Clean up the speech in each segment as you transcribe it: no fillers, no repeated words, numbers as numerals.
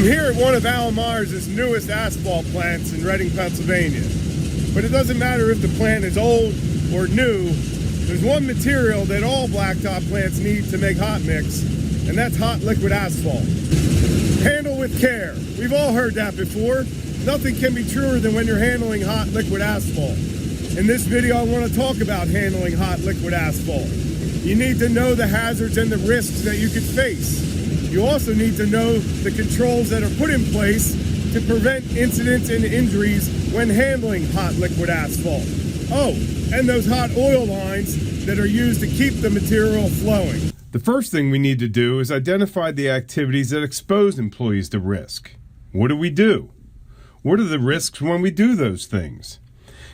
I'm here at one of Allan newest asphalt plants in Reading, Pennsylvania. But it doesn't matter if the plant is old or new, there's one material that all blacktop plants need to make hot mix, and that's hot liquid asphalt. Handle with care. We've all heard that before. Nothing can be truer than when you're handling hot liquid asphalt. In this video, I want to talk about handling hot liquid asphalt. You need to know the hazards and the risks that you could face. You also need to know the controls that are put in place to prevent incidents and injuries when handling hot liquid asphalt. Oh, and those hot oil lines that are used to keep the material flowing. The first thing we need to do is identify the activities that expose employees to risk. What do we do? What are the risks when we do those things?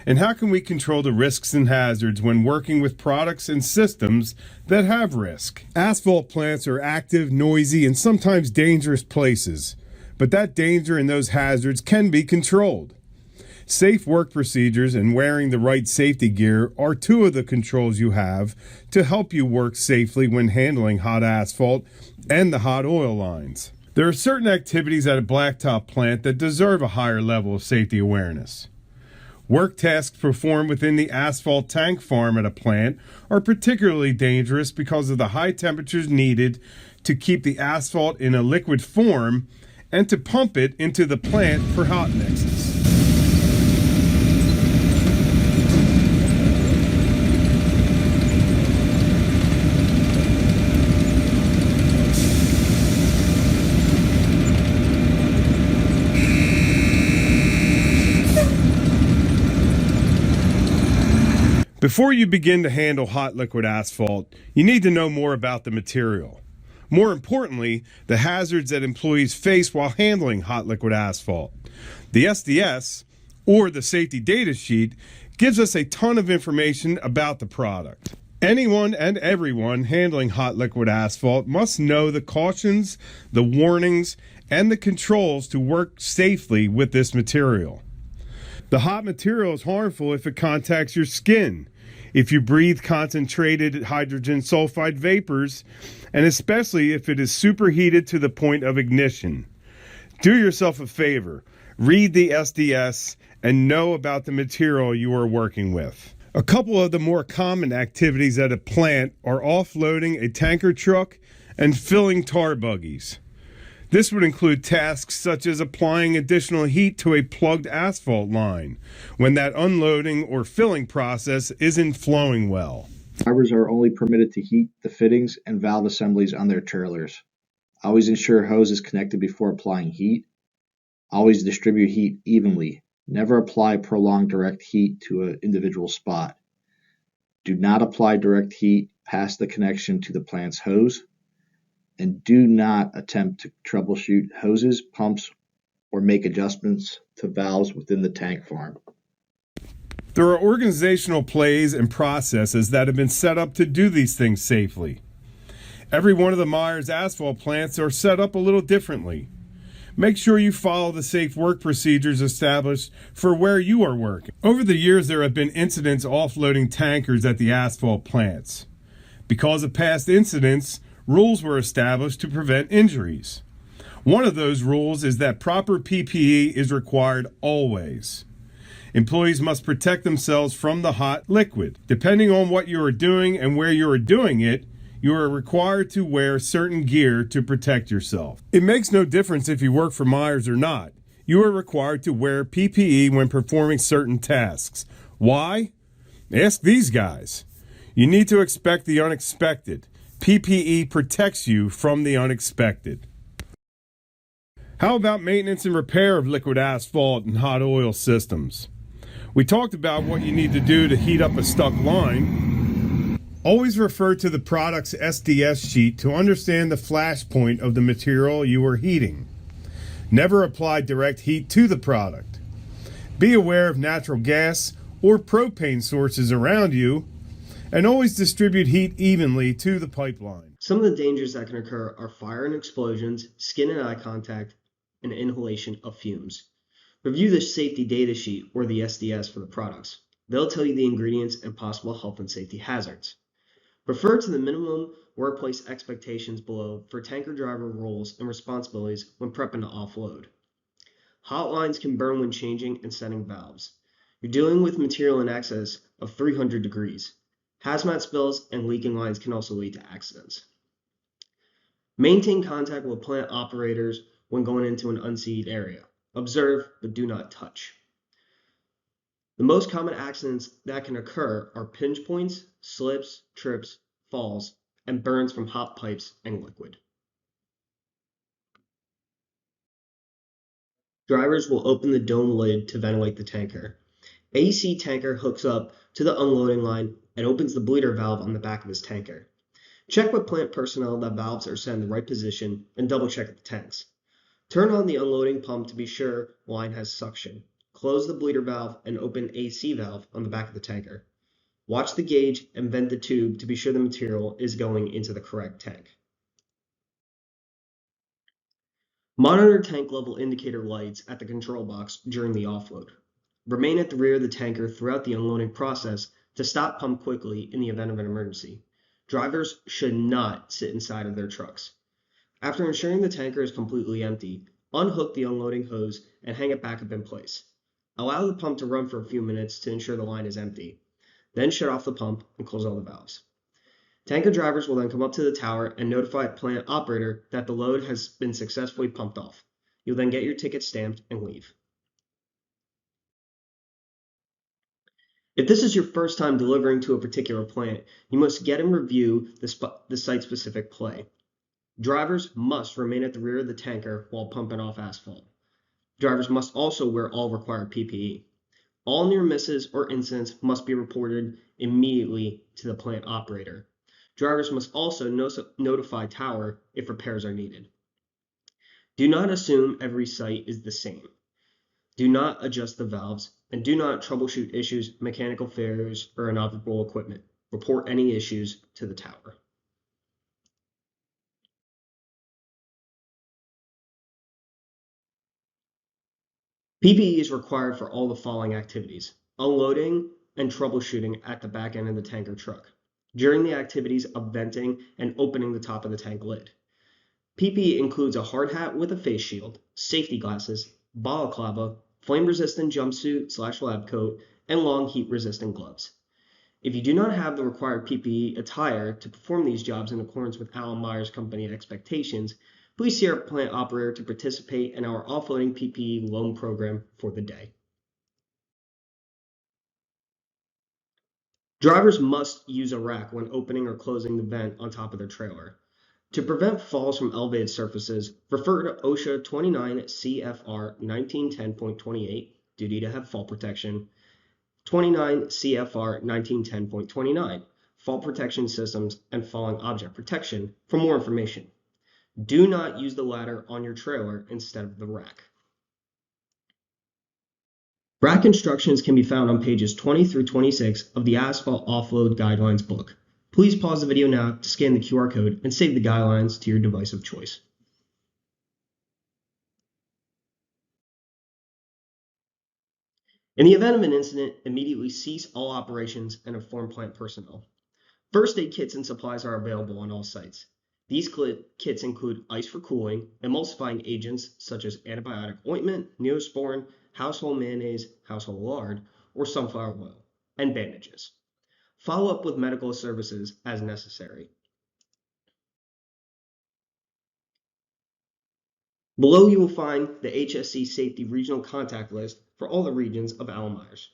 And how can we control the risks and hazards when working with products and systems that have risk? Asphalt plants are active, noisy, and sometimes dangerous places, but that danger and those hazards can be controlled. Safe work procedures and wearing the right safety gear are two of the controls you have to help you work safely when handling hot asphalt and the hot oil lines. There are certain activities at a blacktop plant that deserve a higher level of safety awareness. Work tasks performed within the asphalt tank farm at a plant are particularly dangerous because of the high temperatures needed to keep the asphalt in a liquid form and to pump it into the plant for hot mixes. Before you begin to handle hot liquid asphalt, you need to know more about the material. More importantly, the hazards that employees face while handling hot liquid asphalt. The SDS, or the safety data sheet, gives us a ton of information about the product. Anyone and everyone handling hot liquid asphalt must know the cautions, the warnings, and the controls to work safely with this material. The hot material is harmful if it contacts your skin, if you breathe concentrated hydrogen sulfide vapors, and especially if it is superheated to the point of ignition. Do yourself a favor, read the SDS and know about the material you are working with. A couple of the more common activities at a plant are offloading a tanker truck and filling tar buggies. This would include tasks such as applying additional heat to a plugged asphalt line when that unloading or filling process isn't flowing well. Drivers are only permitted to heat the fittings and valve assemblies on their trailers. Always ensure hose is connected before applying heat. Always distribute heat evenly. Never apply prolonged direct heat to an individual spot. Do not apply direct heat past the connection to the plant's hose. And do not attempt to troubleshoot hoses, pumps, or make adjustments to valves within the tank farm. There are organizational plays and processes that have been set up to do these things safely. Every one of the Myers asphalt plants are set up a little differently. Make sure you follow the safe work procedures established for where you are working. Over the years, there have been incidents offloading tankers at the asphalt plants. Because of past incidents, rules were established to prevent injuries. One of those rules is that proper PPE is required always. Employees must protect themselves from the hot liquid. Depending on what you are doing and where you are doing it, you are required to wear certain gear to protect yourself. It makes no difference if you work for Myers or not. You are required to wear PPE when performing certain tasks. Why? Ask these guys. You need to expect the unexpected. PPE protects you from the unexpected. How about maintenance and repair of liquid asphalt and hot oil systems? We talked about what you need to do to heat up a stuck line. Always refer to the product's SDS sheet to understand the flash point of the material you are heating. Never apply direct heat to the product. Be aware of natural gas or propane sources around you, and always distribute heat evenly to the pipeline. Some of the dangers that can occur are fire and explosions, skin and eye contact, and inhalation of fumes. Review the safety data sheet or the SDS for the products. They'll tell you the ingredients and possible health and safety hazards. Refer to the minimum workplace expectations below for tanker driver roles and responsibilities when prepping to offload. Hot lines can burn when changing and setting valves. You're dealing with material in excess of 300 degrees. Hazmat spills and leaking lines can also lead to accidents. Maintain contact with plant operators when going into an unseated area. Observe, but do not touch. The most common accidents that can occur are pinch points, slips, trips, falls, and burns from hot pipes and liquid. Drivers will open the dome lid to ventilate the tanker. AC tanker hooks up to the unloading line and opens the bleeder valve on the back of his tanker. Check with plant personnel that valves are set in the right position and double check the tanks. Turn on the unloading pump to be sure line has suction. Close the bleeder valve and open AC valve on the back of the tanker. Watch the gauge and vent the tube to be sure the material is going into the correct tank. Monitor tank level indicator lights at the control box during the offload. Remain at the rear of the tanker throughout the unloading process to stop pump quickly in the event of an emergency. Drivers should not sit inside of their trucks. After ensuring the tanker is completely empty, unhook the unloading hose and hang it back up in place. Allow the pump to run for a few minutes to ensure the line is empty. Then shut off the pump and close all the valves. Tanker drivers will then come up to the tower and notify plant operator that the load has been successfully pumped off. You'll then get your ticket stamped and leave. If this is your first time delivering to a particular plant, you must get and review the site-specific play. Drivers must remain at the rear of the tanker while pumping off asphalt. Drivers must also wear all required PPE. All near misses or incidents must be reported immediately to the plant operator. Drivers must also notify tower if repairs are needed. Do not assume every site is the same. Do not adjust the valves, and do not troubleshoot issues, mechanical failures, or inoperable equipment. Report any issues to the tower. PPE is required for all the following activities: unloading and troubleshooting at the back end of the tanker truck, during the activities of venting and opening the top of the tank lid. PPE includes a hard hat with a face shield, safety glasses, balaclava, flame-resistant jumpsuit/lab coat, and long heat-resistant gloves. If you do not have the required PPE attire to perform these jobs in accordance with Allan Myers Company expectations, please see our plant operator to participate in our offloading PPE loan program for the day. Drivers must use a rack when opening or closing the vent on top of their trailer. To prevent falls from elevated surfaces, refer to OSHA 29 CFR 1910.28, duty to have fall protection, 29 CFR 1910.29, fall protection systems and falling object protection for more information. Do not use the ladder on your trailer instead of the rack. Rack instructions can be found on pages 20 through 26 of the Asphalt Offload Guidelines book. Please pause the video now to scan the QR code and save the guidelines to your device of choice. In the event of an incident, immediately cease all operations and inform plant personnel. First aid kits and supplies are available on all sites. These kits include ice for cooling, emulsifying agents such as antibiotic ointment, Neosporin, household mayonnaise, household lard, or sunflower oil, and bandages. Follow up with medical services as necessary. Below you will find the HSC Safety Regional Contact List for all the regions of Allan Myers.